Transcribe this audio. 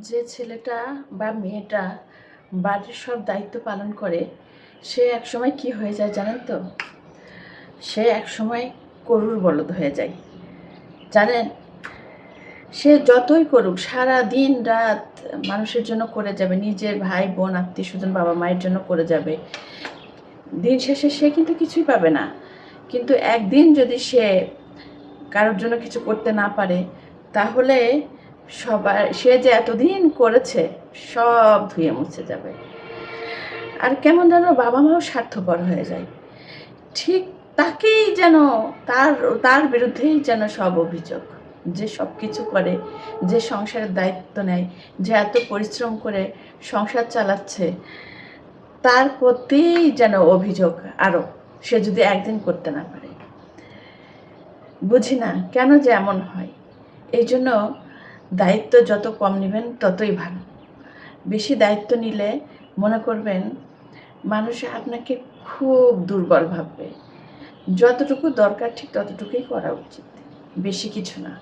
যে ছেলেটা বা মেয়েটা বাড়ির সব দায়িত্ব পালন করে সে একসময় কি হয়ে যায় জানেন তো? সে একসময় গরুর বলদ হয়ে যায়। জানেন, সে যতই করুক সারা দিন রাত মানুষের জন্য করে যাবে, নিজের ভাই বোন আত্মীয় স্বজন বাবা মায়ের জন্য করে যাবে, দিন শেষে সে কিন্তু কিছুই পাবে না। কিন্তু একদিন যদি সে কারোর জন্য কিছু করতে না পারে, তাহলে সে যে এতদিন করেছে সব ধুয়ে মুছে যাবে। আর কেমন যেন বাবা মাও স্বার্থপর হয়ে যায়। ঠিক তাকেই যেন তার তার বিরুদ্ধেই যেন সব অভিযোগ। যে সব কিছু করে, যে সংসারের দায়িত্ব নেয়, যে এত পরিশ্রম করে সংসার চালাচ্ছে, তার প্রতিই যেন অভিযোগ আরও, সে যদি একদিন করতে না পারে। বুঝি না কেন যে এমন হয়। এই জন্য দায়িত্ব যত কম নেবেন ততই ভালো। বেশি দায়িত্ব নিলে মনে করবেন মানুষ আপনাকে খুব দুর্বল ভাববে। যতটুকু দরকার ঠিক ততটুকুই করা উচিত, বেশি কিছু না।